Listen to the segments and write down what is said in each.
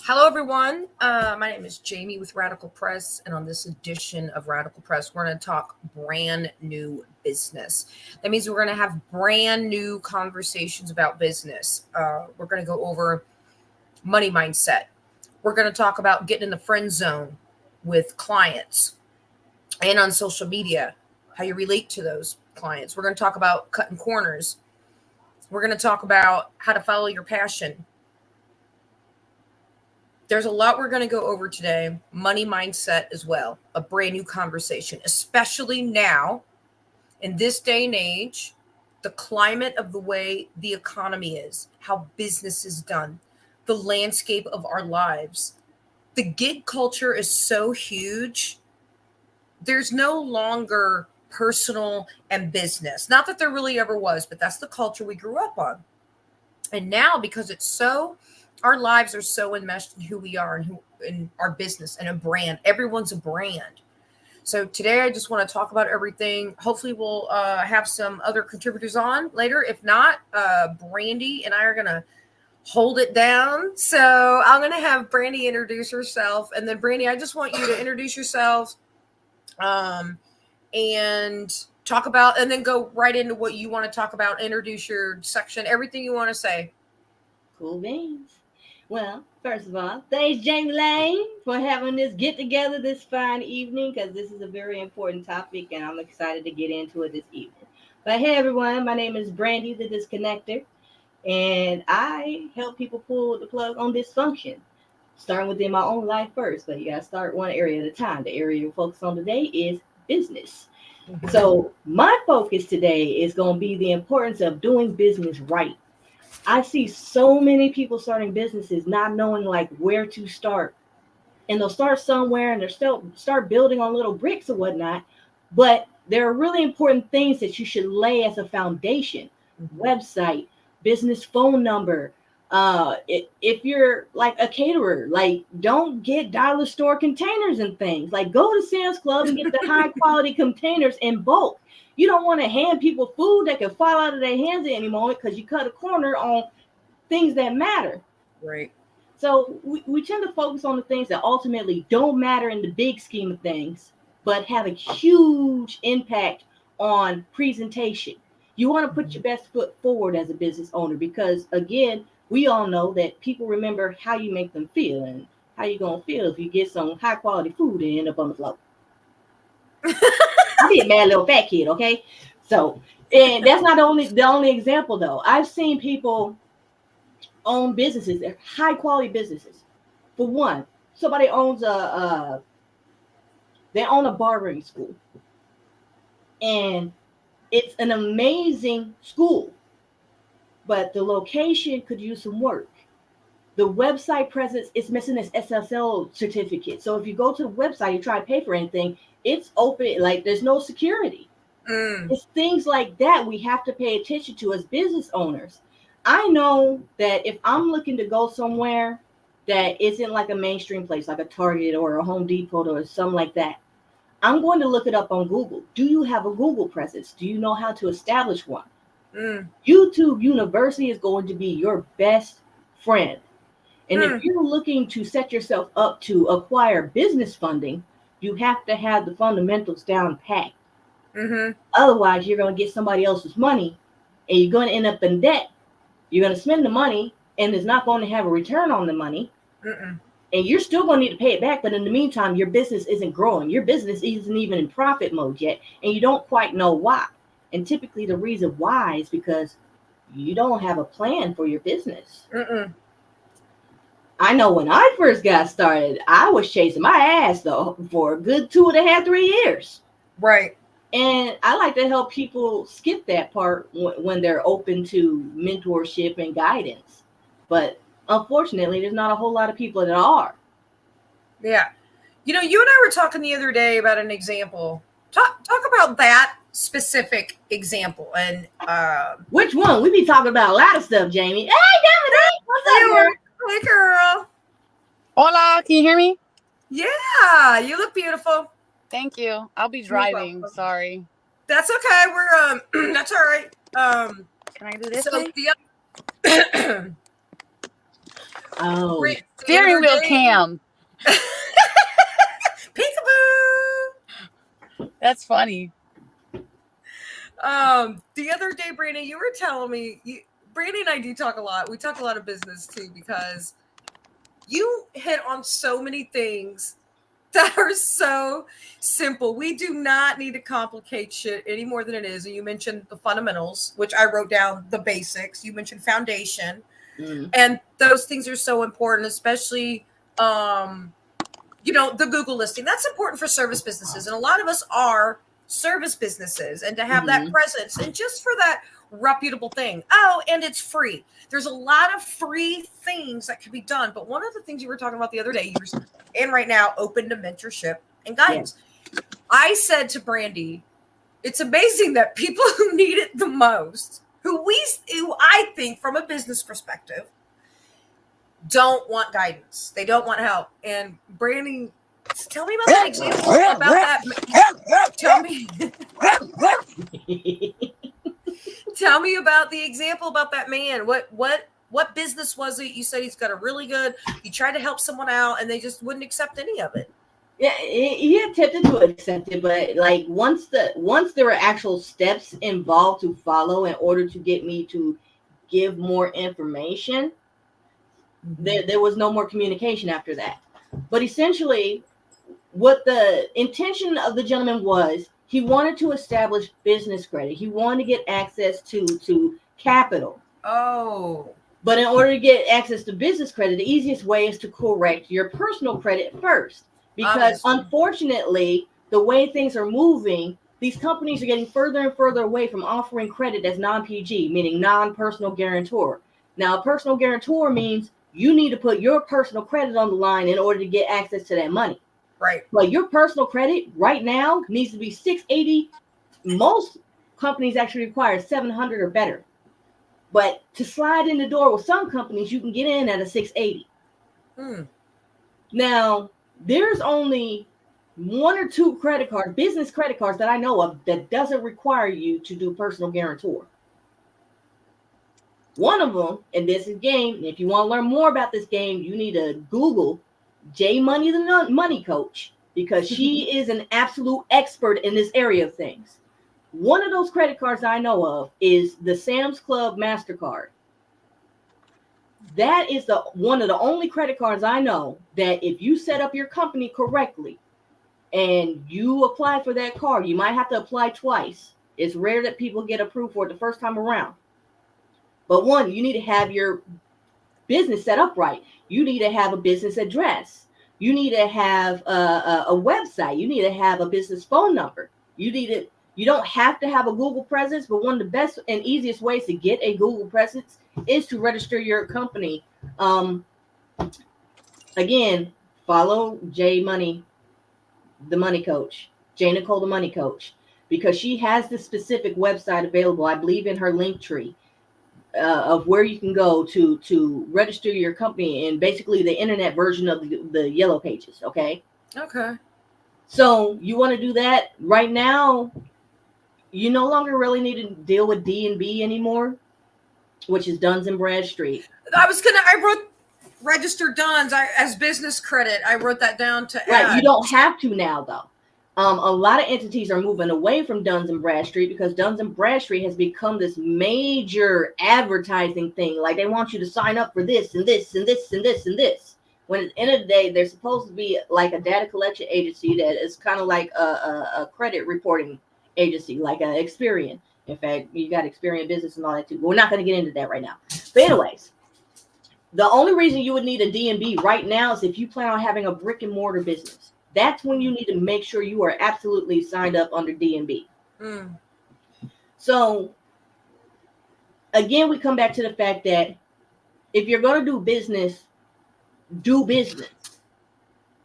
Hello, everyone. My name is Jamie with Radical Press, and on this edition of Radical Press, we're going to talk brand new business. That means we're going to have brand new conversations about business. We're going to go over money mindset. We're going to talk about getting in the friend zone with clients and on social media, how you relate to those clients. We're going to talk about cutting corners. We're going to talk about how to follow your passion. There's a lot we're going to go over today. Money mindset as well, a brand new conversation, especially now in this day and age, the climate of the way the economy is, how business is done, the landscape of our lives. The gig culture is so huge. There's no longer personal and business. Not that there really ever was, but that's the culture we grew up on. And now, because it's so, our lives are so enmeshed in who we are and who in our business and a brand. Everyone's a brand. So today I just want to talk about everything. Hopefully we'll have some other contributors on later. If not, Brandy and I are going to hold it down. So I'm going to have Brandy introduce herself. And then Brandy, I just want you to introduce yourself and talk about, and then go right into what you want to talk about. Introduce your section, everything you want to say. Cool beans. Well, first of all, thanks Jamie Lane for having this get together this fine evening because this is a very important topic and I'm excited to get into it this evening. But hey everyone, my name is Brandy the Disconnector and I help people pull the plug on dysfunction. Starting within my own life first, but you gotta start one area at a time. The area we're focused on today is business. So my focus today is going to be the importance of doing business right. I see so many people starting businesses not knowing like where to start. And they'll start somewhere and they'll still start building on little bricks or whatnot. But there are really important things that you should lay as a foundation. Website, business phone number. If you're like a caterer, like don't get dollar store containers and things. Like go to Sam's Club and get the high quality containers in bulk. You don't want to hand people food that can fall out of their hands at any moment because you cut a corner on things that matter. Right. So we tend to focus on the things that ultimately don't matter in the big scheme of things, but have a huge impact on presentation. You want to put your best foot forward as a business owner because, again, we all know that people remember how you make them feel and how you going to feel if you get some high quality food and end up on the floor. I be a mad little fat kid, okay? So, and that's not the only example though. I've seen people own businesses, they're high quality businesses. For one, somebody owns they own a barbering school, and it's an amazing school, but the location could use some work. The website presence is missing its SSL certificate. So if you go to the website, you try to pay for anything, it's open, like there's no security. It's things like that we have to pay attention to as business owners. I know that if I'm looking to go somewhere that isn't like a mainstream place, like a Target or a Home Depot or something like that, I'm going to look it up on Google. Do you have a Google presence? Do you know how to establish one? YouTube University is going to be your best friend. And if you're looking to set yourself up to acquire business funding, you have to have the fundamentals down packed. Otherwise, you're going to get somebody else's money and you're going to end up in debt. You're going to spend the money and it's not going to have a return on the money. And you're still going to need to pay it back. But in the meantime, your business isn't growing. Your business isn't even in profit mode yet. And you don't quite know why. And typically the reason why is because you don't have a plan for your business. I know when I first got started, I was chasing my ass though for a good 2.5, 3 years. Right. And I like to help people skip that part when they're open to mentorship and guidance. But unfortunately, there's not a whole lot of people that are. Yeah. You know, you and I were talking the other day about an example. Talk about that specific example. And which one? We be talking about a lot of stuff, Jamie. Hey, Dominique, what's up, girl? Hey, girl. Hola, can you hear me? Yeah, you look beautiful. Thank you. I'll be driving. Sorry. That's okay. We're that's all right. Can I do this? So Oh, The Steering other wheel day- cam. Peekaboo. That's funny. The other day, Brandon, you were telling me, Brandon and I do talk a lot. We talk a lot of business too, because you hit on so many things that are so simple. We do not need to complicate shit any more than it is. And you mentioned the fundamentals, which I wrote down the basics. You mentioned foundation. And those things are so important, especially, the Google listing. That's important for service businesses. And a lot of us are service businesses, and to have that presence and just for that reputable thing. Oh, and it's free. There's a lot of free things that can be done. But one of the things you were talking about the other day, and right now, open to mentorship and guidance. Yeah. I said to Brandy, it's amazing that people who need it the most, who I think from a business perspective, don't want guidance. They don't want help. And Brandy, tell me about that example. About that. Tell me about the example about that man. What business was it? You said he's got he tried to help someone out and they just wouldn't accept any of it. Yeah, he attempted to accept it, but like once there were actual steps involved to follow in order to get me to give more information, there was no more communication after that. But essentially, what the intention of the gentleman was, he wanted to establish business credit. He wanted to get access to capital. Oh. But in order to get access to business credit, the easiest way is to correct your personal credit first. Because unfortunately, the way things are moving, these companies are getting further and further away from offering credit as non-PG, meaning non-personal guarantor. Now, a personal guarantor means you need to put your personal credit on the line in order to get access to that money. Right. But your personal credit right now needs to be 680. Most companies actually require 700 or better. But to slide in the door with some companies, you can get in at a 680. Now, there's only one or two business credit cards that I know of that doesn't require you to do personal guarantor. One of them, and this is game, and if you want to learn more about this game, you need to Google J Money, the money coach, because she is an absolute expert in this area of things. One of those credit cards I know of is the Sam's Club MasterCard. That is one of the only credit cards I know that if you set up your company correctly and you apply for that card, you might have to apply twice. It's rare that people get approved for it the first time around. But one, you need to have your business set up right. You need to have a business address. You need to have a website. You need to have a business phone number. You don't have to have a Google presence, but one of the best and easiest ways to get a Google presence is to register your company. Again, follow J Money, the money coach, J Nicole, the money coach, because she has this specific website available, I believe, in her link tree of where you can go to register your company in basically the internet version of the Yellow Pages. Okay. So you want to do that right now. You no longer really need to deal with D&B anymore, which is Duns and Bradstreet. I wrote register Duns as business credit. I wrote that down to add. Right. You don't have to now, though. A lot of entities are moving away from Duns and Bradstreet because Duns and Bradstreet has become this major advertising thing. Like they want you to sign up for this and this and this and this and this. When at the end of the day, they're supposed to be like a data collection agency that is kind of like a credit reporting agency, like Experian. In fact, you got Experian Business and all that too. But we're not going to get into that right now. But anyways, the only reason you would need a D&B right now is if you plan on having a brick and mortar business. That's when you need to make sure you are absolutely signed up under D&B. So again, we come back to the fact that if you're going to do business, do business.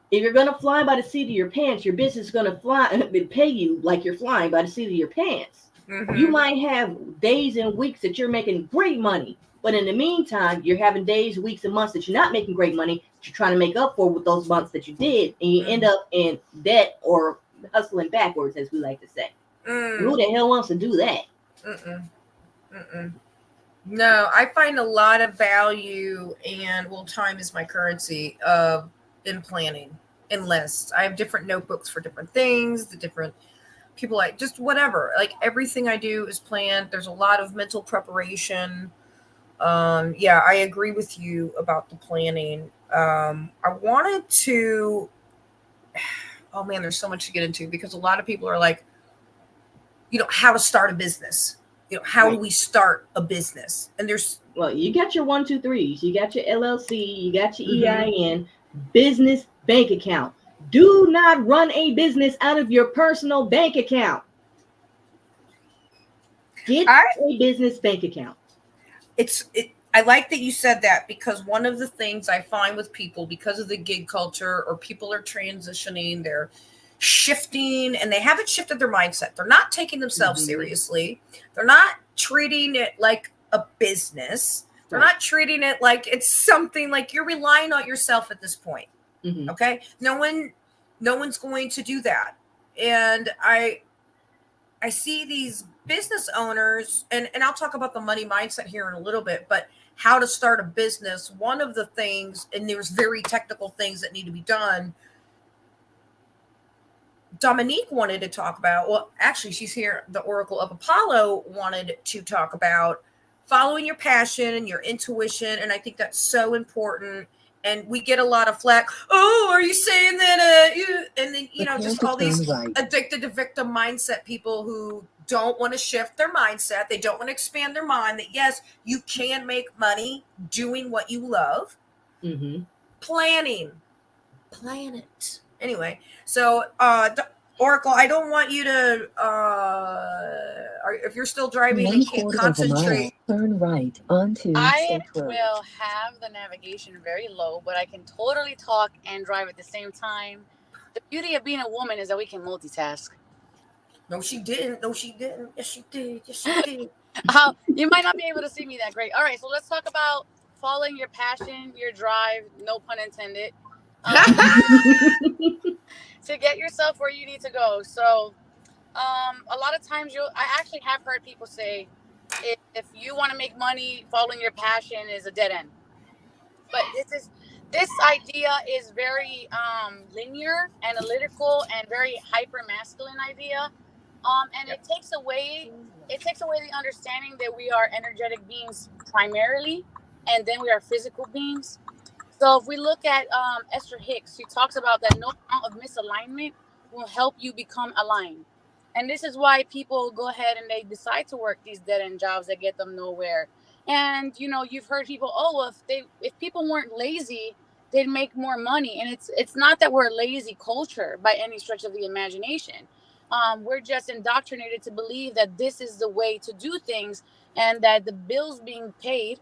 If you're going to fly by the seat of your pants, your business is going to pay you like you're flying by the seat of your pants. You might have days and weeks that you're making great money. But in the meantime, you're having days, weeks, and months that you're not making great money. You're trying to make up for with those months that you did. And you end up in debt or hustling backwards, as we like to say. Who the hell wants to do that? No, I find a lot of value, and well, time is my currency in planning, in lists. I have different notebooks for different things, the different people, like just whatever. Like everything I do is planned. There's a lot of mental preparation. Yeah, I agree with you about the planning. I wanted to, oh man, there's so much to get into because a lot of people are like, how to start a business. How do we start a business? And there's, well, you got your 1, 2, 3s, you got your LLC, you got your Mhm. EIN, business bank account. Do not run a business out of your personal bank account. Get a business bank account. I like that you said that, because one of the things I find with people, because of the gig culture, or people are transitioning, they're shifting, and they haven't shifted their mindset. They're not taking themselves seriously. They're not treating it like a business. They're not treating it like it's something, like you're relying on yourself at this point. Okay. No one's going to do that. And I see these business owners, and I'll talk about the money mindset here in a little bit, but how to start a business. One of the things, and there's very technical things that need to be done, Dominique wanted to talk about, well, actually, she's here, the Oracle of Apollo wanted to talk about following your passion and your intuition. And I think that's so important. And we get a lot of flack. Oh, are you saying that? And then, just all these addicted to victim mindset people who don't want to shift their mindset. They don't want to expand their mind that, yes, you can make money doing what you love. Planning. Plan it. Anyway, so Oracle, I don't want you to, if you're still driving and can't concentrate. Turn right onto I State Road. will have the navigation very low, but I can totally talk and drive at the same time. The beauty of being a woman is that we can multitask. No, she didn't. No, she didn't. Yes, she did. Yes, she did. You might not be able to see me that great. All right, so let's talk about following your passion, your drive, no pun intended, to get yourself where you need to go. So a lot of times I actually have heard people say, if you want to make money, following your passion is a dead end. But this idea is very linear, analytical, and very hyper masculine idea. And it takes away the understanding that we are energetic beings primarily, and then we are physical beings. So if we look at Esther Hicks, she talks about that no amount of misalignment will help you become aligned. And this is why people go ahead and they decide to work these dead-end jobs that get them nowhere. And, you've heard people, if people weren't lazy, they'd make more money. And it's not that we're a lazy culture by any stretch of the imagination. We're just indoctrinated to believe that this is the way to do things, and that the bills being paid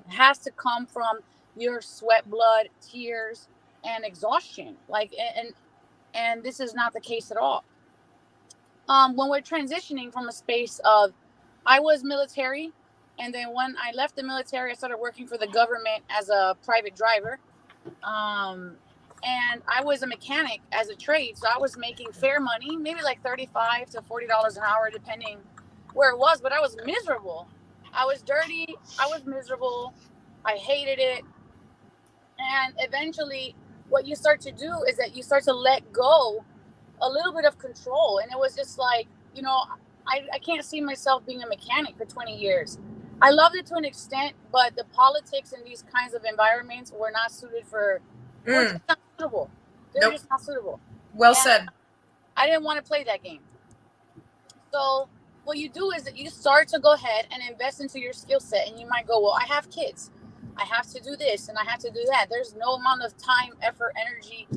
has to come from your sweat, blood, tears, and exhaustion. And this is not the case at all. When we're transitioning from a space of, I was military, and then when I left the military, I started working for the government as a private driver. And I was a mechanic as a trade, so I was making fair money, maybe like $35 to $40 an hour, depending where it was. But I was miserable. I was dirty. I was miserable. I hated it. And eventually, what you start to do is that you start to let go a little bit of control. And it was just like, I can't see myself being a mechanic for 20 years. I loved it to an extent, but the politics in these kinds of environments were not suited for. Were just not suitable. They're just not suitable. Well said. I didn't want to play that game. So what you do is that you start to go ahead and invest into your skill set, and you might go, well, I have kids. I have to do this and I have to do that. There's no amount of time, effort, energy.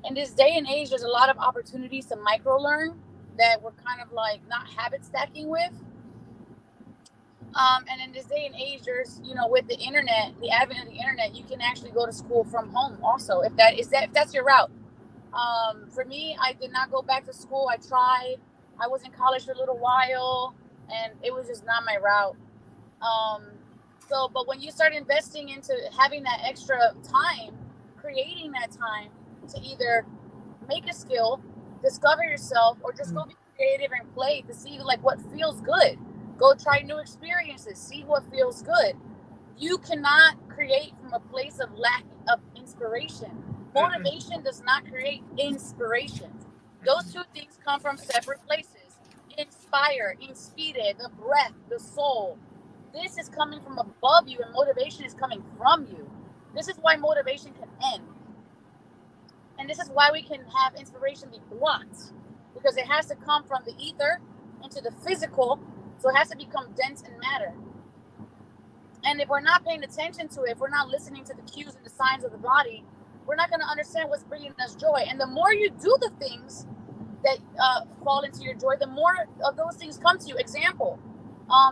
In this day and age, there's a lot of opportunities to micro learn that we're kind of like not habit stacking with. And in this day and age, there's, with the internet, the advent of the internet, you can actually go to school from home also, if that's your route. For me, I did not go back to school. I tried. I was in college for a little while, and it was just not my route. But when you start investing into having that extra time, creating that time to either make a skill, discover yourself, or just go be creative and play to see like what feels good. Go try new experiences. See what feels good. You cannot create from a place of lack of inspiration. Motivation does not create inspiration. Those two things come from separate places. Inspire, inspire, the breath, the soul. This is coming from above you, and motivation is coming from you. This is why motivation can end. And this is why we can have inspiration be blocked, because it has to come from the ether into the physical, so it has to become dense in matter. And if we're not paying attention to it, if we're not listening to the cues and the signs of the body, we're not going to understand what's bringing us joy. And the more you do the things that fall into your joy, the more of those things come to you. Example,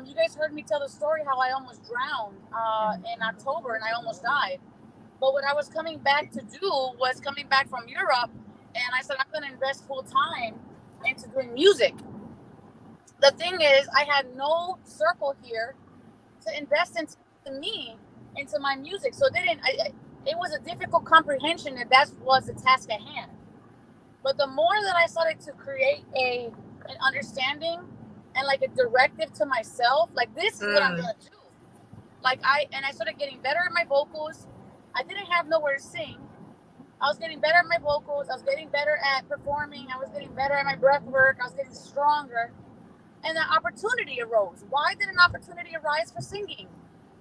you guys heard me tell the story how I almost drowned in October and I almost died. But what I was coming back to do was coming back from Europe, and I said, I'm going to invest full time into doing music. The thing is, I had no circle here to invest into me, into my music. So it was a difficult comprehension that was the task at hand. But the more that I started to create an understanding and like a directive to myself, like this is what I'm going to do. Like I started getting better at my vocals. I didn't have nowhere to sing. I was getting better at my vocals. I was getting better at performing. I was getting better at my breath work. I was getting stronger. And an opportunity arose. Why did an opportunity arise for singing?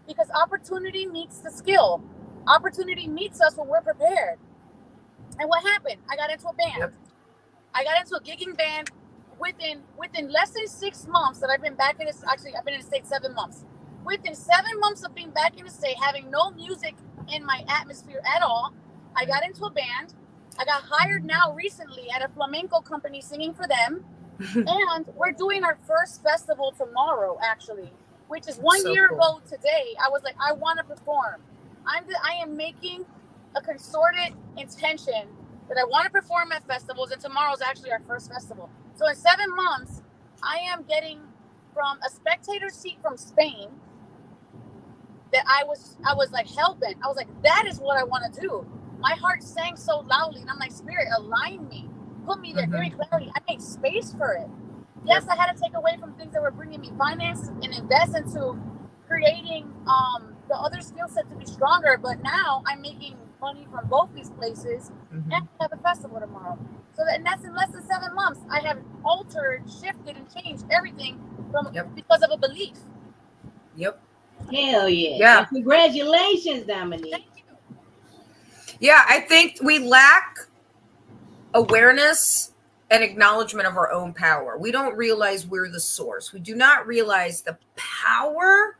Because opportunity meets the skill. Opportunity meets us when we're prepared. And what happened? I got into a band. Yep. I got into a gigging band within less than 6 months that I've been back in this. Actually, I've been in the States 7 months. Within 7 months of being back in the state, having no music in my atmosphere at all, I got into a band. I got hired now recently at a flamenco company singing for them. And we're doing our first festival tomorrow, actually, which is 1 year ago today. I was like, I want to perform. I am making a concerted intention that I want to perform at festivals, and tomorrow is actually our first festival. So in 7 months, I am getting from a spectator seat from Spain that I was like hell-bent. I was like, that is what I want to do. My heart sang so loudly, and I'm like, Spirit, align me. Put me there, give me clarity. I made space for it. Yes, I had to take away from things that were bringing me finances and invest into creating the other skill set to be stronger. But now I'm making money from both these places, and I have a festival tomorrow. So that's in less than 7 months. I have altered, shifted, and changed everything from because of a belief. Yep. Hell yeah. Yeah. And congratulations, Dominique. Thank you. Yeah, I think we lack awareness and acknowledgement of our own power. We don't realize we're the source. We do not realize the power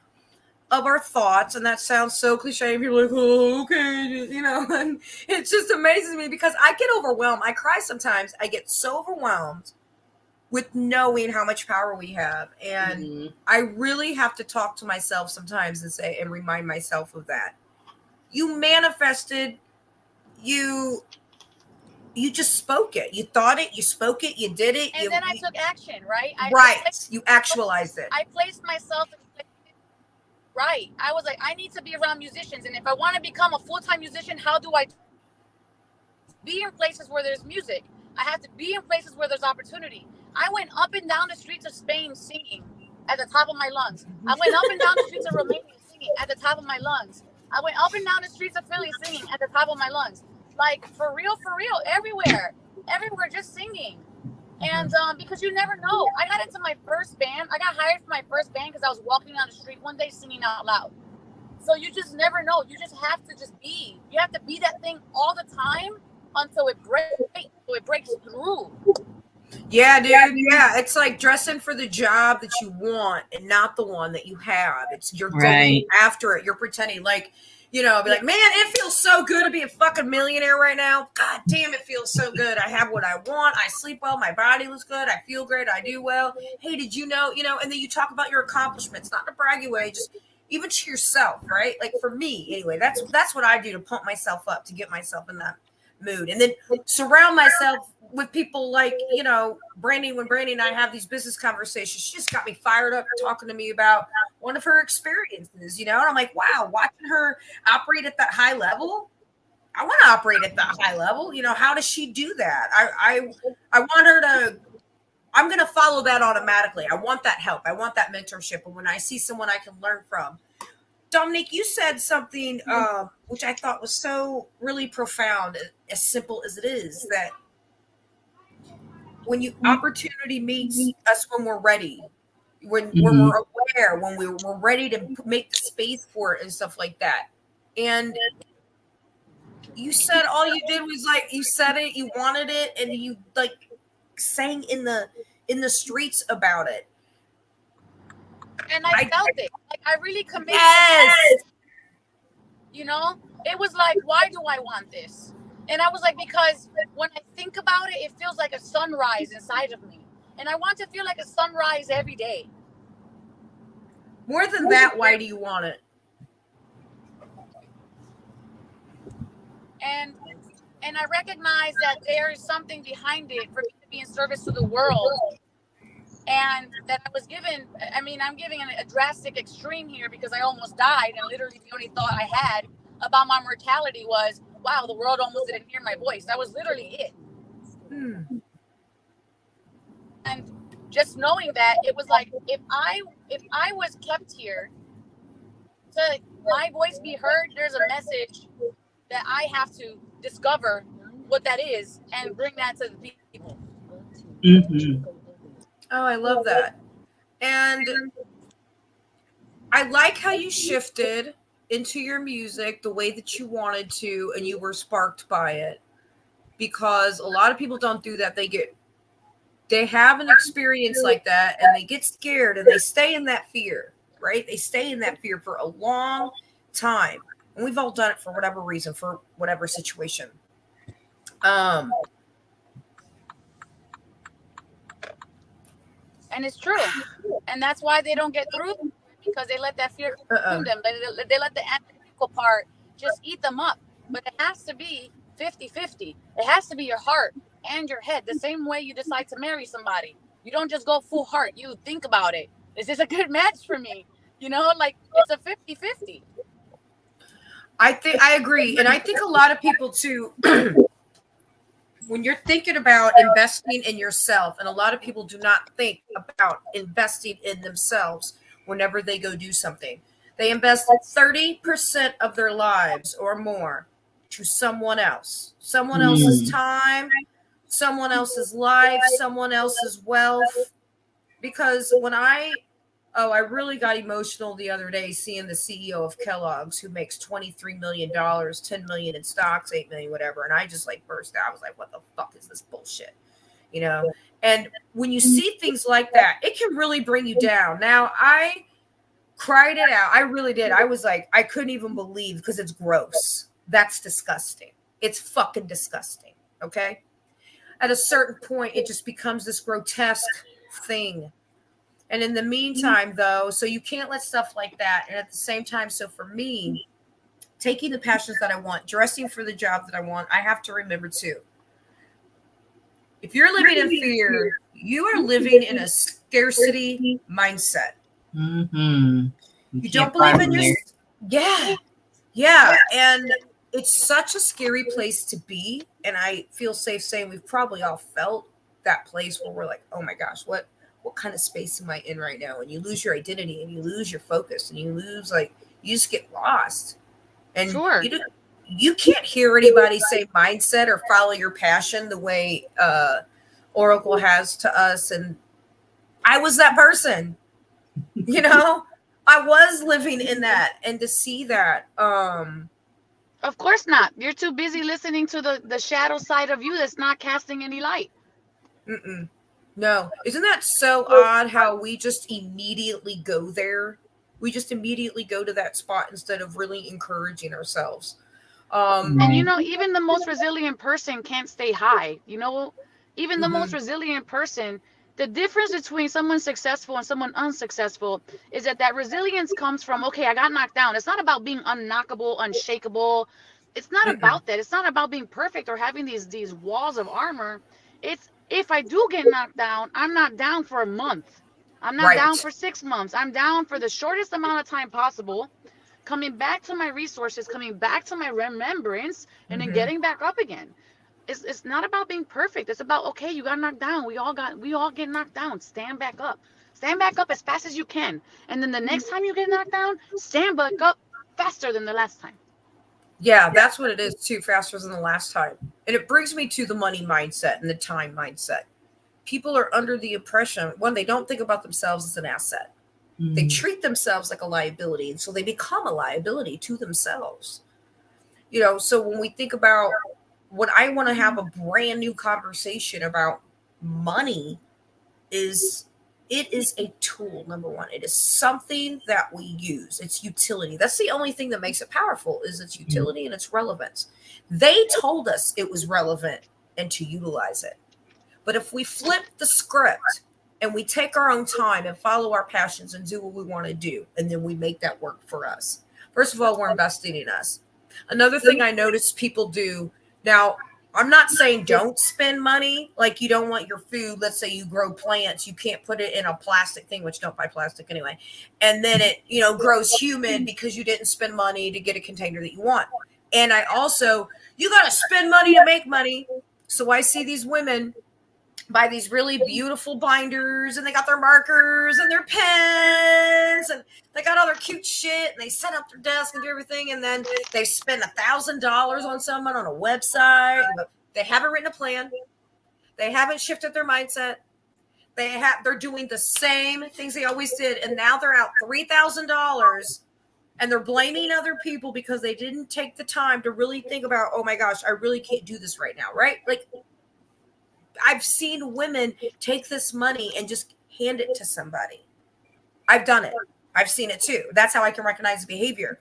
of our thoughts. And that sounds so cliche. People are like, oh, okay. You know, and it just amazes me because I get overwhelmed. I cry sometimes. I get so overwhelmed with knowing how much power we have. And I really have to talk to myself sometimes and remind myself of that. You manifested, you just spoke it. You thought it, you spoke it, you did it. And then I took action, right? You actualized it. I placed myself in right. I was like, I need to be around musicians. And if I want to become a full-time musician, how do I be in places where there's music? I have to be in places where there's opportunity. I went up and down the streets of Spain singing at the top of my lungs. I went up and down the streets of Romania singing at the top of my lungs. I went up and down the streets of Philly singing at the top of my lungs. Like, for real, everywhere, just singing. And because you never know. I got into my first band. I got hired for my first band because I was walking down the street one day singing out loud. So you just never know. You just have to just be. You have to be that thing all the time until it breaks through. Yeah, dude. Yeah, it's like dressing for the job that you want and not the one that you have. You're going after it. You're pretending like, you know, be like, man, it feels so good to be a fucking millionaire right now. God damn, it feels so good. I have what I want. I sleep well. My body looks good. I feel great. I do well. Hey, did you know, and then you talk about your accomplishments, not in a braggy way, just even to yourself, right? Like for me, anyway, that's what I do to pump myself up, to get myself in that mood. And then surround myself with people like, Brandy. When Brandy and I have these business conversations, she just got me fired up talking to me about one of her experiences, and I'm like, wow, watching her operate at that high level. I want to operate at that high level. How does she do that? I want her to I'm going to follow that automatically. I want that help. I want that mentorship. And when I see someone I can learn from. Dominique, you said something which I thought was so really profound, as simple as it is, that when opportunity meets us when we're ready, when we're aware, when we're ready to make the space for it and stuff like that. And you said all you did was like, you said it, you wanted it, and you like sang in the streets about it. And I felt it. Like I really committed. Yes. You know, it was like, why do I want this? And I was like, because when I think about it, it feels like a sunrise inside of me. And I want to feel like a sunrise every day. More than that, why do you want it? And I recognize that there is something behind it for me to be in service to the world. And that I was given, I mean, I'm giving a drastic extreme here because I almost died. And literally the only thought I had about my mortality was, wow, the world almost didn't hear my voice. That was literally it. And just knowing that, it was like, if I was kept here to my voice be heard, there's a message that I have to discover what that is and bring that to the people. Mm-hmm. Oh, I love that. And I like how you shifted into your music the way that you wanted to, and you were sparked by it, because a lot of people don't do that. They have an experience like that and they get scared and they stay in that fear, right? They stay in that fear for a long time. And we've all done it for whatever reason, for whatever situation. And it's true. And that's why they don't get through, because they let that fear consume them. They let the analytical part just eat them up. But it has to be 50-50. It has to be your heart and your head. The same way you decide to marry somebody. You don't just go full heart. You think about it. Is this a good match for me? You know, like it's a 50-50. I agree. And I think a lot of people too, when you're thinking about investing in yourself, and a lot of people do not think about investing in themselves whenever they go do something. They invest 30% of their lives or more to someone else, someone else's time, someone else's life, someone else's wealth. Because when I really got emotional the other day seeing the CEO of Kellogg's, who makes $23 million, $10 million in stocks, $8 million, whatever. And I just like burst out. I was like, what the fuck is this bullshit? You know? And when you see things like that, it can really bring you down. Now, I cried it out. I really did. I was like, I couldn't even believe, because it's gross. That's disgusting. It's fucking disgusting. Okay. At a certain point, it just becomes this grotesque thing. And in the meantime, though, so you can't let stuff like that. And at the same time, so for me, taking the passions that I want, dressing for the job that I want, I have to remember too. If you're living in fear, you are living in a scarcity mindset. Mm-hmm. You don't believe in your... Yeah. And it's such a scary place to be. And I feel safe saying we've probably all felt that place where we're like, oh my gosh, what kind of space am I in right now? And you lose your identity and you lose your focus and you lose, like, you just get lost. And sure. You can't hear anybody say mindset or follow your passion the way Oracle has to us. And I was that person, you know, I was living in that, and to see that. Of course not. You're too busy listening to the shadow side of you that's not casting any light. No. Isn't that so odd how we just immediately go there? We just immediately go to that spot instead of really encouraging ourselves. And you know, even the most resilient person can't stay high. You know, even the most resilient person, the difference between someone successful and someone unsuccessful is that resilience comes from, okay, I got knocked down. It's not about being unknockable, unshakable. It's not about that. It's not about being perfect or having these walls of armor. It's, if I do get knocked down, I'm not down for a month. I'm not down for 6 months. I'm down for the shortest amount of time possible, coming back to my resources, coming back to my remembrance, and then getting back up again. it's not about being perfect. It's about, okay, you got knocked down. We all get knocked down. Stand back up. Stand back up as fast as you can. And then the next time you get knocked down, stand back up faster than the last time. Yeah, that's what it is too, faster than the last time. And it brings me to the money mindset and the time mindset. People are under the impression, one, they don't think about themselves as an asset. They treat themselves like a liability, and so they become a liability to themselves. You know, so when we think about what I want to have a brand new conversation about money is, it is a tool, number one. It is something that we use. It's utility. That's the only thing that makes it powerful, is its utility and its relevance. They told us it was relevant and to utilize it. But if we flip the script and we take our own time and follow our passions and do what we want to do, and then we make that work for us, first of all, we're investing in us. Another thing I notice people do now, I'm not saying don't spend money. Like, you don't want your food, let's say you grow plants, you can't put it in a plastic thing, which don't buy plastic anyway. And then it, you know, grows humid because you didn't spend money to get a container that you want. And I also, you got to spend money to make money. So I see these women buy these really beautiful binders, and they got their markers and their pens, and they got all their cute shit, and they set up their desk and do everything, and then they spend $1,000 on someone on a website, but they haven't written a plan. They haven't shifted their mindset. They're doing the same things they always did, and now they're out $3,000, and they're blaming other people because they didn't take the time to really think about, oh my gosh, I really can't do this right now, right? Like, I've seen women take this money and just hand it to somebody. I've done it. I've seen it too. That's how I can recognize behavior.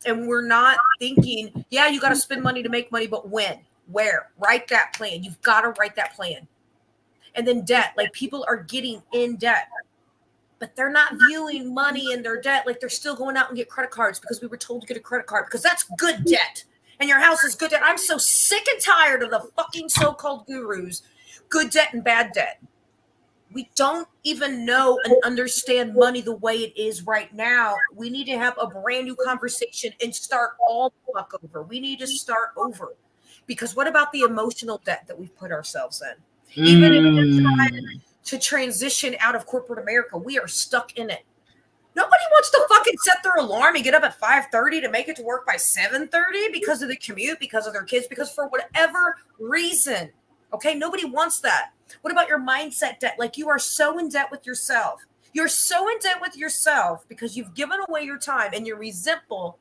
And we're not thinking, yeah, you got to spend money to make money, but when, where? Write that plan. You've got to write that plan. And then debt, like, people are getting in debt, but they're not viewing money and their debt like they're still going out and get credit cards because we were told to get a credit card because that's good debt. And your house is good debt. I'm so sick and tired of the fucking so-called gurus. Good debt and bad debt. We don't even know and understand money the way it is right now. We need to have a brand new conversation and start all the fuck over. We need to start over. Because what about the emotional debt that we've put ourselves in? Even if we're trying to transition out of corporate America, we are stuck in it. Nobody wants to fucking set their alarm and get up at 5:30 to make it to work by 7:30 because of the commute, because of their kids, because for whatever reason. Okay, nobody wants that. What about your mindset debt? Like, you are so in debt with yourself. You're so in debt with yourself because you've given away your time and you're resentful.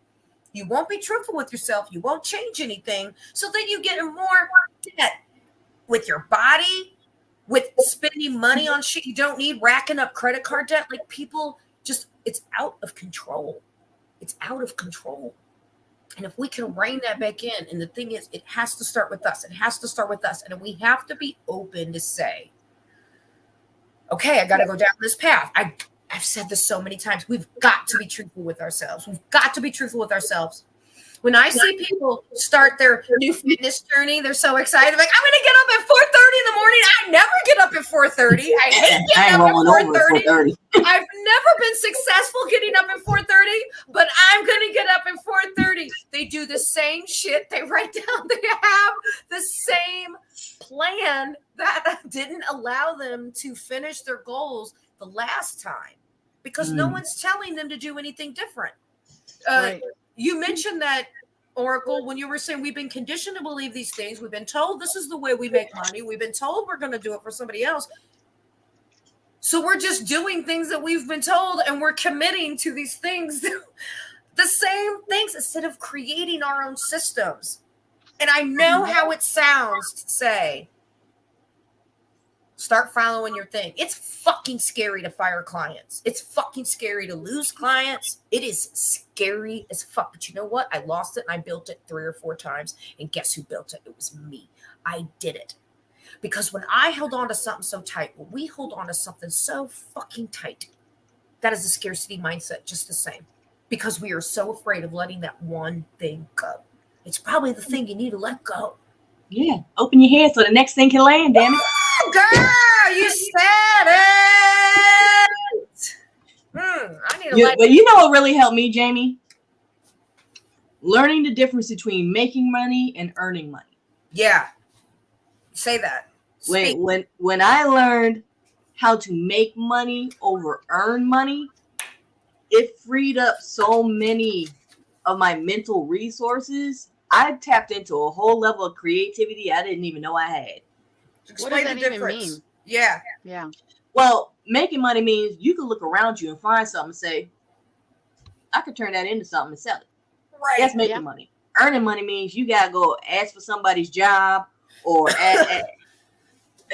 You won't be truthful with yourself. You won't change anything. So then you get in more debt with your body, with spending money on shit you don't need, racking up credit card debt. Like, people just, it's out of control. It's out of control. And if we can rein that back in, and the thing is, it has to start with us. It has to start with us. And we have to be open to say, okay, I got to go down this path. I've said this so many times. We've got to be truthful with ourselves. We've got to be truthful with ourselves. When I see people start their new fitness journey, they're so excited. Like, I'm going to get up at 4:30 in the morning. I never get up at 4:30. I hate getting up at 4:30. I've never been successful getting up at 4:30, but I'm going to get up at 4:30. They do the same shit. They write down, they have the same plan that didn't allow them to finish their goals the last time because no one's telling them to do anything different. Right. You mentioned that, Oracle, when you were saying we've been conditioned to believe these things. We've been told this is the way we make money. We've been told we're going to do it for somebody else. So we're just doing things that we've been told, and we're committing to these things, the same things, instead of creating our own systems. And I know how it sounds to say, start following your thing. It's fucking scary to fire clients. It's fucking scary to lose clients. It is scary as fuck. But you know what? I lost it and I built it 3 or 4 times. And guess who built it? It was me. I did it. Because when I held on to something so tight, when we hold on to something so fucking tight, that is a scarcity mindset just the same. Because we are so afraid of letting that one thing go. It's probably the thing you need to let go. Yeah. Open your head so the next thing can land, damn it. Girl, you said it. I need to but you know what really helped me, Jamie? Learning the difference between making money and earning money. Yeah. Say that. Speak. When I learned how to make money over earn money, it freed up so many of my mental resources. I tapped into a whole level of creativity I didn't even know I had. Explain does the that even difference. mean? Yeah. Yeah. Well, making money means you can look around you and find something and say, I could turn that into something and sell it. Right. That's making Yeah. money. Earning money means you gotta go ask for somebody's job or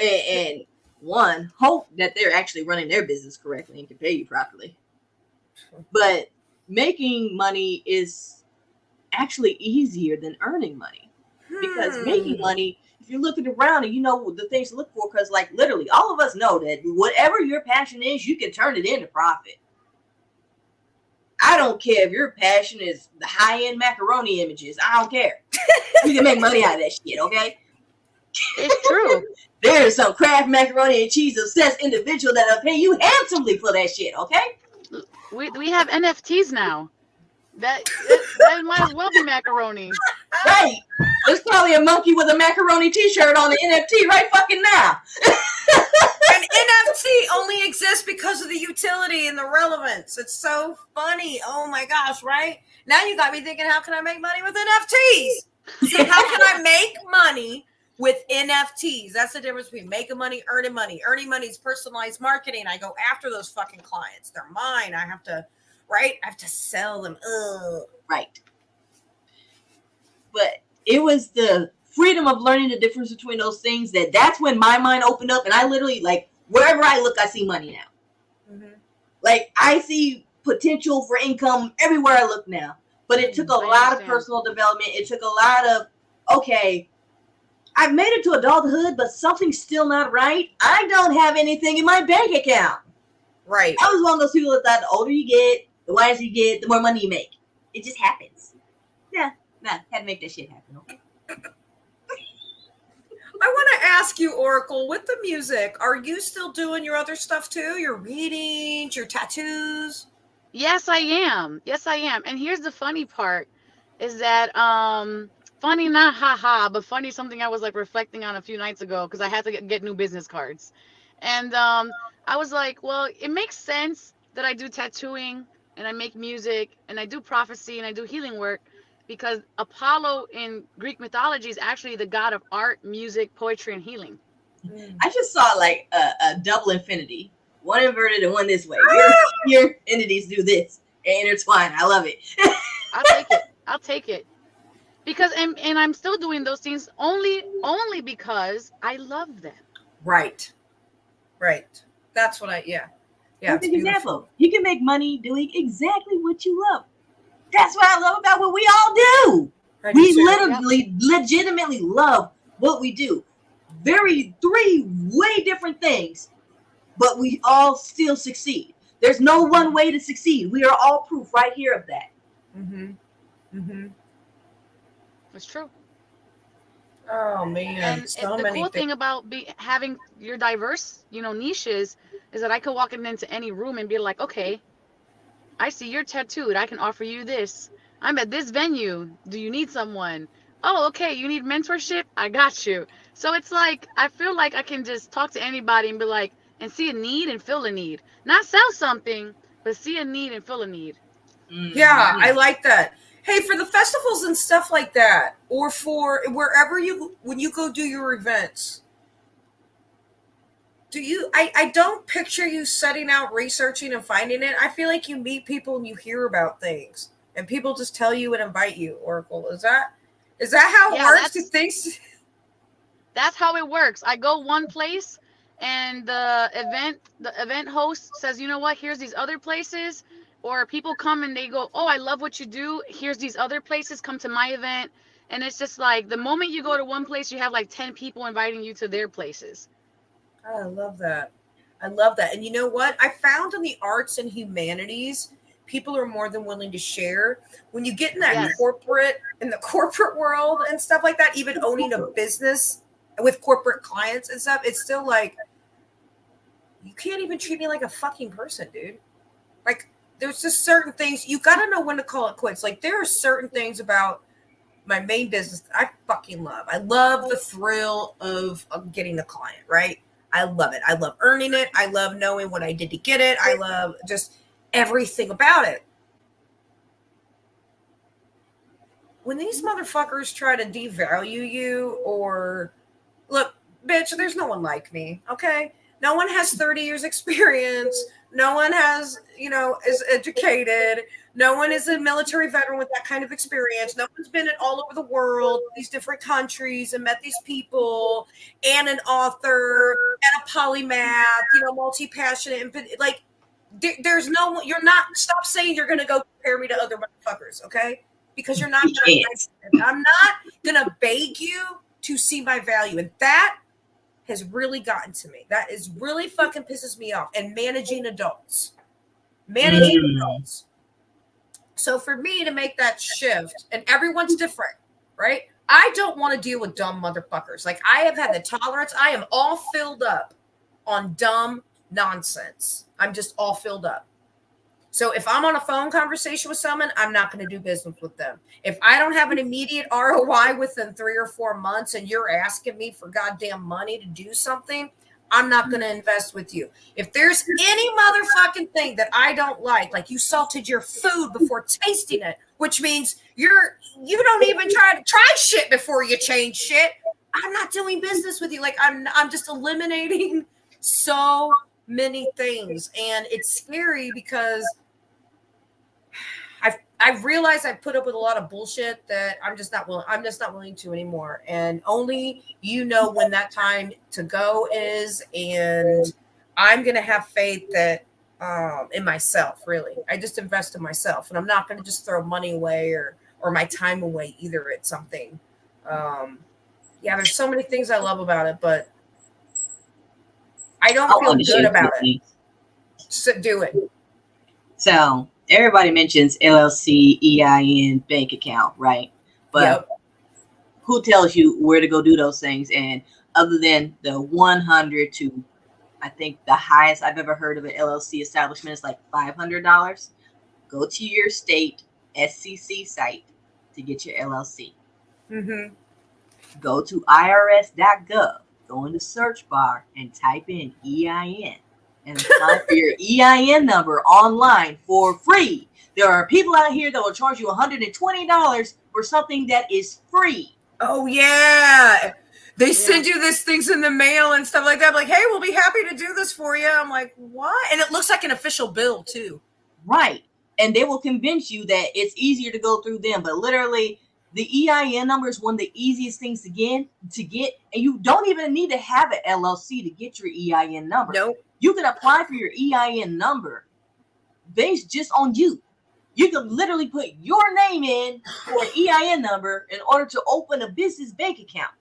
and one, hope that they're actually running their business correctly and can pay you properly. But making money is actually easier than earning money, because making money, if you're looking around and you know the things to look for, because like literally all of us know that whatever your passion is, you can turn it into profit. I don't care if your passion is the high-end macaroni images. I don't care. You can make money out of that shit, okay? It's true. There is some Kraft macaroni and cheese obsessed individual that'll pay you handsomely for that shit, okay? We have NFTs now. That might as well be macaroni. Right. There's probably a monkey with a macaroni t-shirt on the NFT right fucking now. And NFT only exists because of the utility and the relevance. It's so funny. Oh my gosh, right? Now you got me thinking, how can I make money with NFTs? See, how can I make money with NFTs? That's the difference between making money, earning money. Earning money is personalized marketing. I go after those fucking clients. They're mine. I have to, right? I have to sell them. Ugh. Right. But it was the freedom of learning the difference between those things that's when my mind opened up, and I literally, like, wherever I look, I see money now. Mm-hmm. Like, I see potential for income everywhere I look now. But it took a lot of personal development. It took a lot of, okay, I've made it to adulthood, but something's still not right. I don't have anything in my bank account. Right. I was one of those people that thought the older you get, the wiser you get, the more money you make. It just happens. Yeah, had to make that shit happen, okay? I want to ask you, Oracle, with the music, are you still doing your other stuff too? Your readings, your tattoos? Yes, I am. And here's the funny part is that funny, not haha, but funny, something I was like reflecting on a few nights ago because I had to get new business cards. And I was like, well, it makes sense that I do tattooing and I make music and I do prophecy and I do healing work, because Apollo in Greek mythology is actually the god of art, music, poetry, and healing. I just saw like a double infinity, one inverted and one this way. Your entities do this and intertwine. I love it. I'll take it. Because and I'm still doing those things only because I love them. Right. That's what Yeah. Perfect example. You can make money doing exactly what you love. That's what I love about what we all do. We literally, legitimately love what we do. Three way different things, but we all still succeed. There's no one way to succeed. We are all proof right here of that. Mm-hmm. It's true. Oh man! And the cool thing about having your diverse, niches is that I could walk into any room and be like, okay, I see you're tattooed. I can offer you this. I'm at this venue. Do you need someone? Oh, okay. You need mentorship? I got you. So it's like, I feel like I can just talk to anybody and be like, and see a need and fill a need. Not sell something, but see a need and fill a need. Yeah, I like that. Hey, for the festivals and stuff like that, or for wherever when you go do your events, I don't picture you setting out, researching and finding it. I feel like you meet people and you hear about things and people just tell you and invite you, Oracle. Is that how it works? Do things? That's how it works. I go one place and the event host says, you know what, here's these other places. Or people come and they go, oh, I love what you do. Here's these other places. Come to my event. And it's just like the moment you go to one place, you have like 10 people inviting you to their places. Oh, I love that. And you know what? I found in the arts and humanities, people are more than willing to share. When you get in that in the corporate world and stuff like that, even owning a business with corporate clients and stuff, it's still like, you can't even treat me like a fucking person, dude. Like, there's just certain things you got to know when to call it quits. Like, there are certain things about my main business I fucking love. I love the thrill of getting the client, right? I love it. I love earning it. I love knowing what I did to get it. I love just everything about it. When these motherfuckers try to devalue you or look, bitch, there's no one like me, okay? No one has 30 years experience. No one has, is educated. No one is a military veteran with that kind of experience. No one's been all over the world, these different countries, and met these people, and an author, and a polymath, multi-passionate. And like, there's no one, you're not, stop saying you're going to go compare me to other motherfuckers, okay? Because you're not gonna, I'm not going to beg you to see my value. And that has really gotten to me. That is really fucking pisses me off. And managing adults. So for me to make that shift, and everyone's different, right? I don't want to deal with dumb motherfuckers. Like, I have had the tolerance. I am all filled up on dumb nonsense. I'm just all filled up. So if I'm on a phone conversation with someone, I'm not going to do business with them. If I don't have an immediate ROI within 3 or 4 months and you're asking me for goddamn money to do something, I'm not going to invest with you. If there's any motherfucking thing that I don't like you salted your food before tasting it, which means you don't even try shit before you change shit, I'm not doing business with you. Like, I'm just eliminating so many things. And it's scary because I've realized I've put up with a lot of bullshit that I'm just not willing to anymore. And only when that time to go is, and I'm gonna have faith that in myself, really. I just invest in myself, and I'm not gonna just throw money away or my time away either at something. There's so many things I love about it, but I don't feel good about it. So do it. So everybody mentions LLC, EIN, bank account, right? But who tells you where to go do those things? And other than the 100 to, I think the highest I've ever heard of an LLC establishment is like $500. Go to your state SCC site to get your LLC. Mm-hmm. Go to irs.gov. Go in the search bar and type in EIN and apply for your EIN number online for free. There are people out here that will charge you $120 for something that is free. Oh, yeah. They send you these things in the mail and stuff like that. Like, hey, we'll be happy to do this for you. I'm like, what? And it looks like an official bill, too. Right. And they will convince you that it's easier to go through them. But literally, the EIN number is one of the easiest things to get. And you don't even need to have an LLC to get your EIN number. Nope. You can apply for your EIN number based just on you. You can literally put your name in for an EIN number in order to open a business bank account.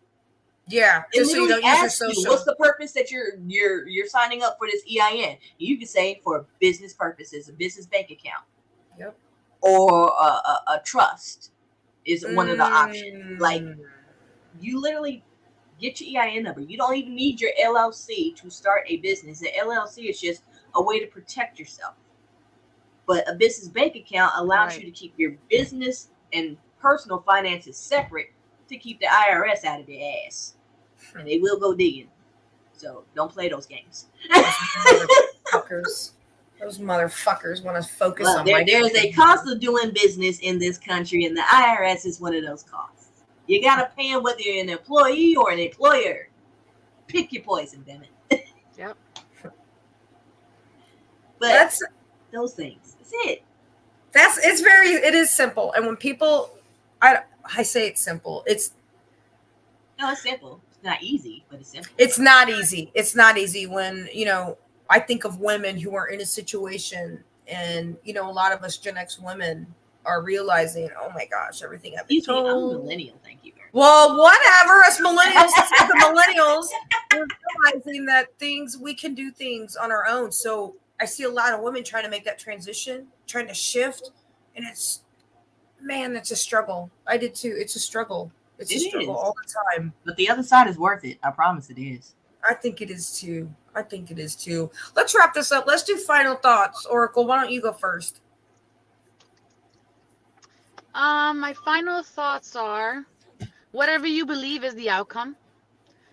Yeah, just so you don't use your social. What's the purpose that you're signing up for this EIN? You can say for business purposes, a business bank account. Yep. Or a trust is one of the options. Like, you literally get your EIN number. You don't even need your LLC to start a business. The LLC is just a way to protect yourself. But a business bank account allows you to keep your business and personal finances separate to keep the IRS out of their ass. And they will go digging. So don't play those games. Those motherfuckers want to focus on there's a cost of doing business in this country, and the IRS is one of those costs. You got to pay them whether you're an employee or an employer. Pick your poison, damn it. Yep. But that's those things. That's it. It is simple. And when people, I say it's simple. It's simple. It's not easy, but it's simple. It's not easy. It's not easy when, I think of women who are in a situation, and, a lot of us Gen X women are realizing, oh my gosh, everything I've been told. I'm a millennial, thank you very much. Well, whatever, us millennials, the millennials, we're realizing that we can do things on our own. So I see a lot of women trying to make that transition, trying to shift, and it's a struggle. I did too. It's a struggle. It's a struggle all the time. But the other side is worth it. I promise it is. I think it is too. Let's wrap this up. Let's do final thoughts. Oracle, why don't you go first? My final thoughts are, Whatever you believe is the outcome.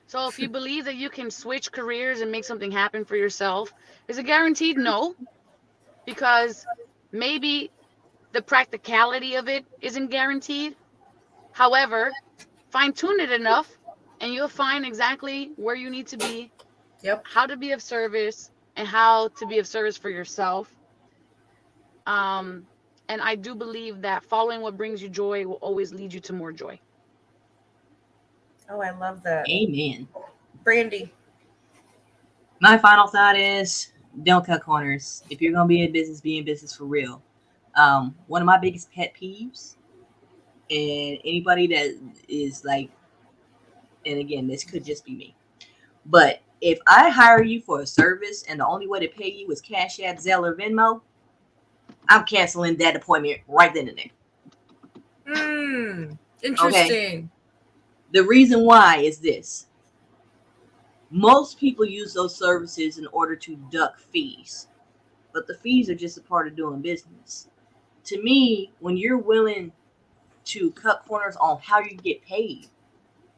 So if you believe that you can switch careers and make something happen for yourself, is it guaranteed? No, because maybe the practicality of it isn't guaranteed. However, fine tune it enough and you'll find exactly where you need to be, Yep. how to be of service, and how to be of service for yourself. And I do believe that following what brings you joy will always lead you to more joy. Oh, I love that. Amen. Brandy. My final thought is don't cut corners. If you're gonna be in business for real. One of my biggest pet peeves, and anybody that is like, and again, this could just be me, but if I hire you for a service and the only way to pay you is Cash App, Zelle, or Venmo, I'm canceling that appointment right then and there. Interesting. The reason why is this. Most people use those services in order to duck fees, but the fees are just a part of doing business. To me, when you're willing to cut corners on how you get paid,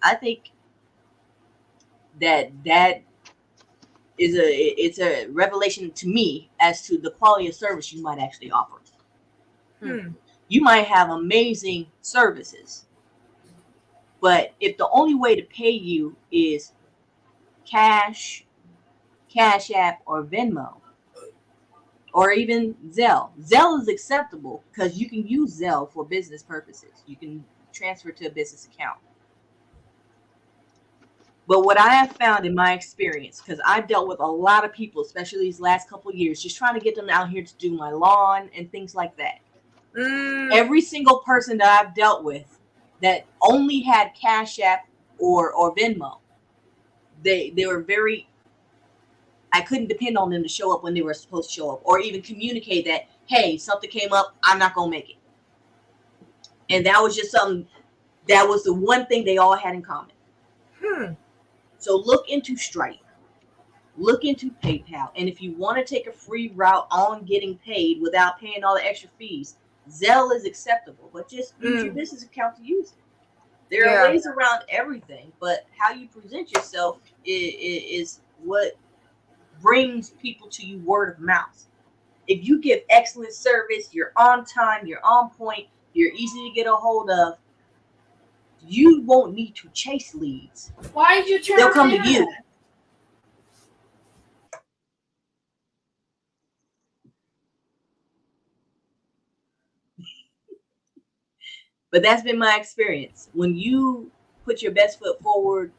I think that it's a revelation to me as to the quality of service you might actually offer. You might have amazing services, but if the only way to pay you is Cash App, or Venmo, or even Zelle. Zelle is acceptable because you can use Zelle for business purposes. You can transfer to a business account. But what I have found in my experience, because I've dealt with a lot of people, especially these last couple of years, just trying to get them out here to do my lawn and things like that. Every single person that I've dealt with that only had Cash App or Venmo, they were very, I couldn't depend on them to show up when they were supposed to show up, or even communicate that, hey, something came up, I'm not going to make it. And that was just something, that was the one thing they all had in common. So look into Stripe, look into PayPal. And if you want to take a free route on getting paid without paying all the extra fees, Zelle is acceptable, but just use your business account to use it. There are ways around everything, but how you present yourself is what brings people to you word of mouth. If you give excellent service, you're on time, you're on point, you're easy to get a hold of, you won't need to chase leads. Why did you turn They'll come to you. But that's been my experience. When you put your best foot forward,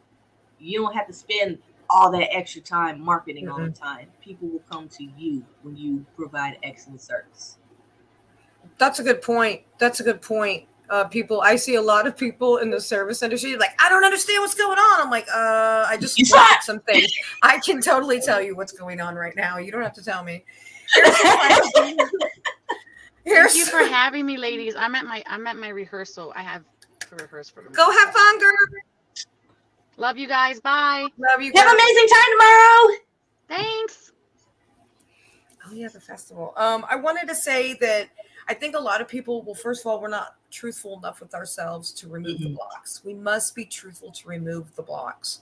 you don't have to spend all that extra time marketing all the time. People will come to you when you provide excellent service. That's a good point. People, I see a lot of people in the service industry like, I don't understand what's going on. I'm like, I just looked at some things. I can totally tell you what's going on right now. You don't have to tell me. Thank you for having me, ladies. I'm at my rehearsal. I have to rehearse for them. Go have fun, girl. Love you guys. Bye. Love you. Have an amazing time tomorrow. Thanks. Oh yeah, the festival. I wanted to say that I think a lot of people, well, first of all, we're not truthful enough with ourselves to remove the blocks. We must be truthful to remove the blocks.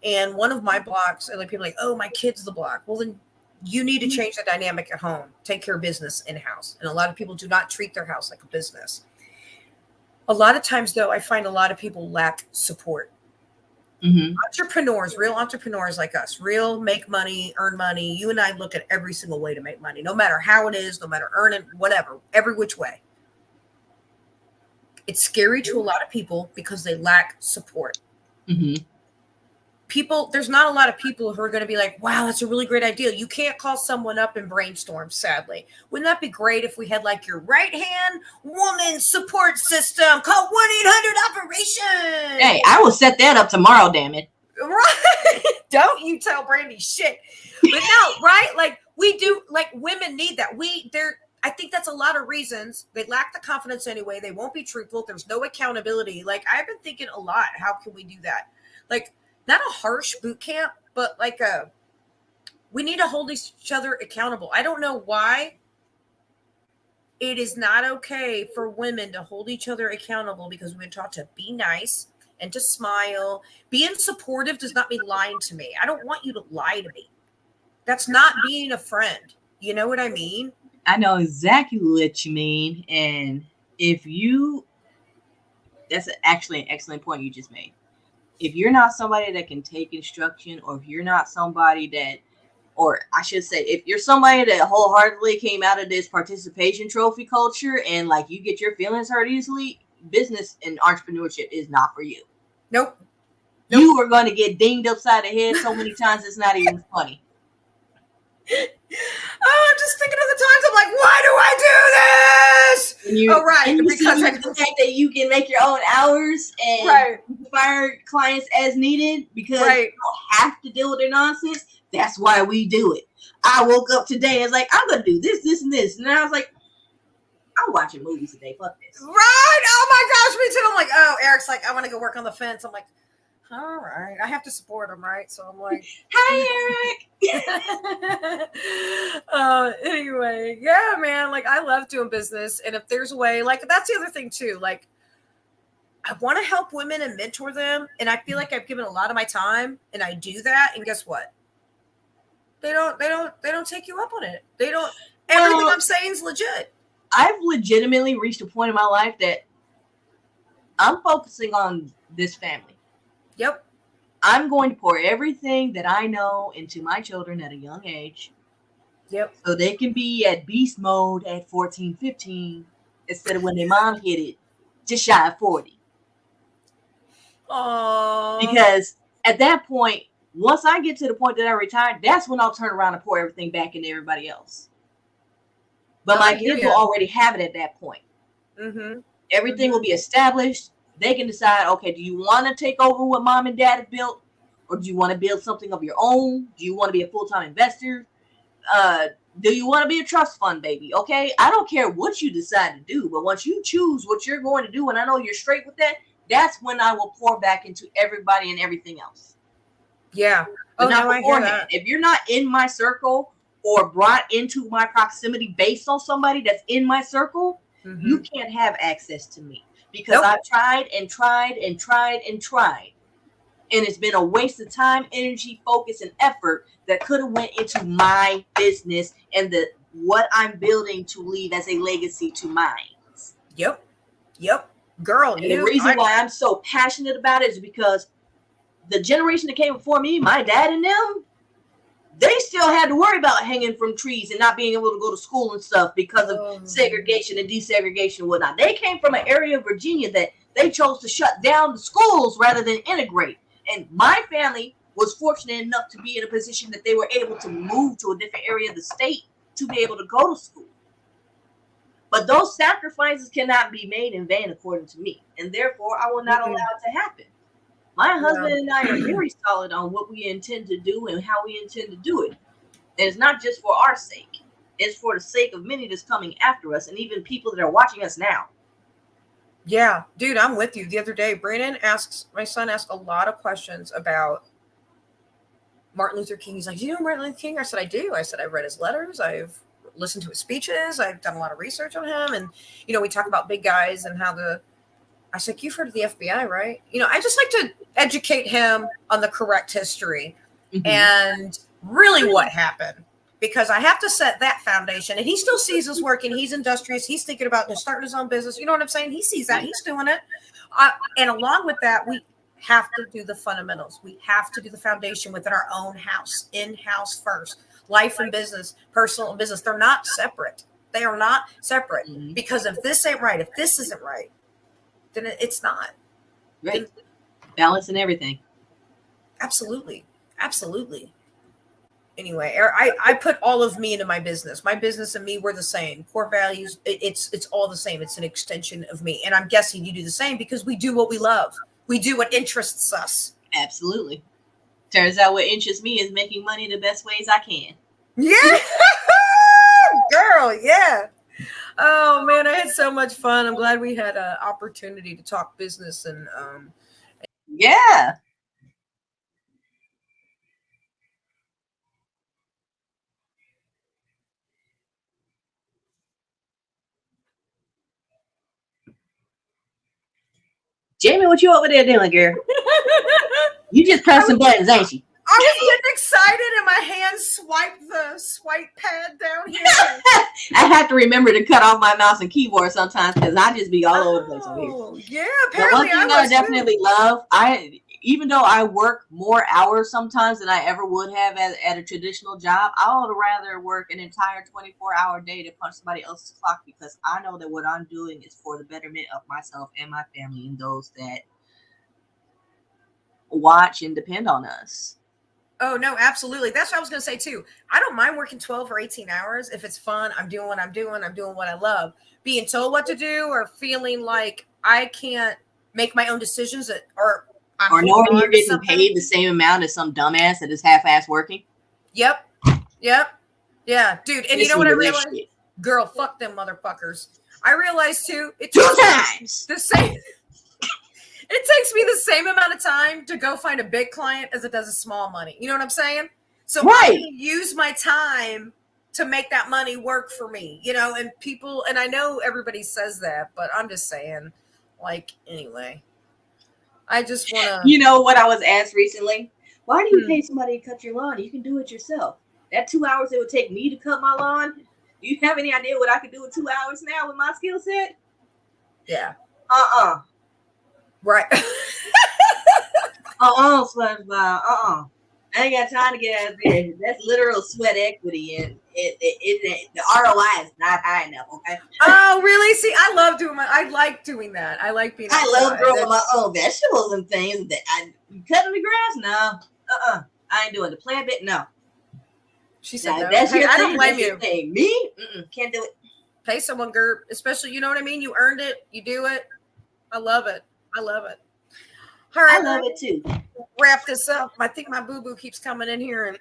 And one of my blocks, like people are like, oh, my kid's the block. Well, then you need to change the dynamic at home. Take care of business in-house. And a lot of people do not treat their house like a business. A lot of times, though, I find a lot of people lack support. Entrepreneurs, real entrepreneurs like us, real make money, earn money. You and I look at every single way to make money, no matter how it is, no matter earn it, whatever, every which way. It's scary to a lot of people because they lack support. People, there's not a lot of people who are going to be like, wow, that's a really great idea. You can't call someone up and brainstorm, sadly. Wouldn't that be great if we had like your right hand woman support system? Call 1-800-OPERATION. Hey, I will set that up tomorrow, damn it. Right. Don't you tell Brandy shit. But no, right? Like we do, like women need that. I think that's a lot of reasons. They lack the confidence anyway. They won't be truthful. There's no accountability. Like I've been thinking a lot, how can we do that? Like not a harsh boot camp, but like we need to hold each other accountable. I don't know why it is not okay for women to hold each other accountable because we've been taught to be nice and to smile. Being supportive does not mean lying to me. I don't want you to lie to me. That's not being a friend. You know what I mean? I know exactly what you mean. And if you, that's actually an excellent point you just made. If you're not somebody that can take instruction, or if you're not somebody that, or I should say, if you're somebody that wholeheartedly came out of this participation trophy culture and like you get your feelings hurt easily, business and entrepreneurship is not for you. Nope. You are going to get dinged upside the head so many times it's not even funny. Oh, I'm just thinking of the times I'm like, why do I do this? And you, oh, right. And you because see the fact that you can make your own hours and right. fire clients as needed because right. you don't have to deal with their nonsense. That's why we do it. I woke up today and was like, I'm going to do this, this, and this. And I was like, I'm watching movies today. Fuck this. Right. Oh, my gosh. Me too. I'm like, oh, Eric's like, I want to go work on the fence. I'm like, all right. I have to support him, right? So I'm like, hi, Eric. Anyway, yeah, man. Like, I love doing business. And if there's a way, like, that's the other thing, too. Like, I want to help women and mentor them. And I feel like I've given a lot of my time, and I do that. And guess what? They don't take you up on it. They don't. Everything I'm saying is legit. I've legitimately reached a point in my life that I'm focusing on this family. Yep. I'm going to pour everything that I know into my children at a young age. Yep. So they can be at beast mode at 14, 15 instead of when their mom hit it just shy of 40. Aww. Because at that point, once I get to the point that I retire, that's when I'll turn around and pour everything back into everybody else. But my kids will already have it at that point. Mm-hmm. Everything will be established. They can decide, okay, do you want to take over what mom and dad have built? Or do you want to build something of your own? Do you want to be a full-time investor? Do you want to be a trust fund baby? Okay, I don't care what you decide to do, but once you choose what you're going to do, and I know you're straight with that, that's when I will pour back into everybody and everything else. Yeah. But not beforehand. If you're not in my circle or brought into my proximity based on somebody that's in my circle, you can't have access to me. Because I've tried and tried and tried and tried. And it's been a waste of time, energy, focus, and effort that could have went into my business and what I'm building to leave as a legacy to mine. Yep. Girl, and the reason why I'm so passionate about it is because the generation that came before me, my dad and them, they still had to worry about hanging from trees and not being able to go to school and stuff because of segregation and desegregation and whatnot. They came from an area of Virginia that they chose to shut down the schools rather than integrate. And my family was fortunate enough to be in a position that they were able to move to a different area of the state to be able to go to school. But those sacrifices cannot be made in vain, according to me. And therefore, I will not allow it to happen. My husband and I are very solid on what we intend to do and how we intend to do it. And it's not just for our sake. It's for the sake of many that's coming after us and even people that are watching us now. Yeah, dude, I'm with you. The other day, my son asked a lot of questions about Martin Luther King. He's like, do you know Martin Luther King? I said, I do. I said, I've read his letters. I've listened to his speeches. I've done a lot of research on him. And, we talk about big guys and how I was like, you've heard of the FBI, right? I just like to educate him on the correct history and really what happened, because I have to set that foundation. And he still sees us working. He's industrious. He's thinking about starting his own business. You know what I'm saying? He sees that. He's doing it. And along with that, we have to do the fundamentals. We have to do the foundation within our own house, in-house first. Life and business, personal and business, they're not separate. They are not separate. Because if this ain't right, if this isn't right, then it's not. Right. Balance and everything. Absolutely. Anyway, I put all of me into my business. My business and me, we're the same. Core values, it's all the same. It's an extension of me. And I'm guessing you do the same because we do what we love. We do what interests us. Absolutely. Turns out what interests me is making money the best ways I can. Yeah. Girl, yeah. Oh man, I had so much fun. I'm glad we had an opportunity to talk business and yeah. Jamie, what you over there doing, girl? You just pressing buttons, ain't you? I was getting excited and my hand swiped the swipe pad down here. I have to remember to cut off my mouse and keyboard sometimes because I just be all over the place over here. Oh, yeah, But apparently one thing that I definitely love, even though I work more hours sometimes than I ever would have at a traditional job, I would rather work an entire 24-hour day to punch somebody else's clock because I know that what I'm doing is for the betterment of myself and my family and those that watch and depend on us. Oh, no, absolutely. That's what I was going to say, too. I don't mind working 12 or 18 hours. If it's fun, I'm doing what I'm doing. I'm doing what I love. Being told what to do or feeling like I can't make my own decisions or knowing you're getting paid the same amount as some dumbass that is half-ass working. Yep. Yeah, dude. And you know what I realized? Girl, fuck them motherfuckers. I realized, too, it Two takes times. the same. It takes me the same amount of time to go find a big client as it does a small money. You know what I'm saying? So I can use my time to make that money work for me, you know, and people, and I know everybody says that, but I'm just saying, like, anyway, I just want to. You know what I was asked recently? Why do you pay somebody to cut your lawn? You can do it yourself. That 2 hours it would take me to cut my lawn. Do you have any idea what I could do in 2 hours now with my skill set? Yeah. Right. SpongeBob. I ain't got time to get out there. That's literal sweat equity, and the ROI is not high enough. Okay. Oh, really? See, I like doing that. I like being. I love growing my own vegetables and things. Cutting the grass? No. I ain't doing the plant bit. No. She said, now, no. That's hey, your I thing. don't blame that's you. Your thing. Me? Can't do it. Pay someone, Gert, especially, you know what I mean? You earned it. You do it. I love it. All right. I love it too. Wrap this up. I think my boo-boo keeps coming in here.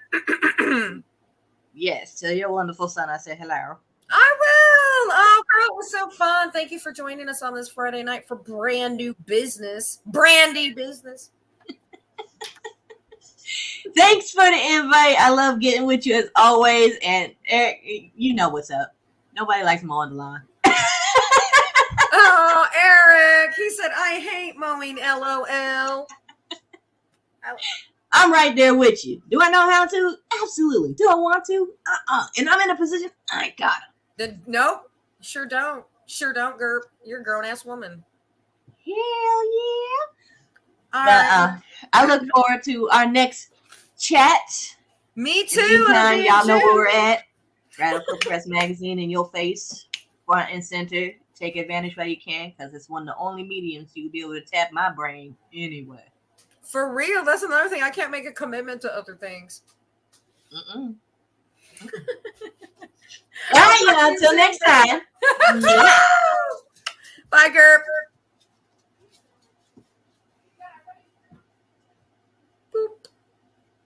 And yes, tell your wonderful son I said hello. I will. Oh, girl, it was so fun. Thank you for joining us on this Friday night for brandy business. Thanks for the invite. I love getting with you as always. And Eric, you know what's up. Nobody likes mowing the lawn. Oh, Eric. He said, I hate mowing, LOL. I'm right there with you. Do I know how to? Absolutely. Do I want to? And I'm in a position, I got it. Nope. Sure don't, Gerp. You're a grown-ass woman. Hell yeah. All right. I look forward to our next chat. Me too. In the meantime, y'all know where we're at. Radical Press Magazine in your face, front and center. Take advantage while you can, because it's one of the only mediums you'll be able to tap my brain anyway. For real, that's another thing. I can't make a commitment to other things. All right, y'all. Until next time. Bye, Gerb.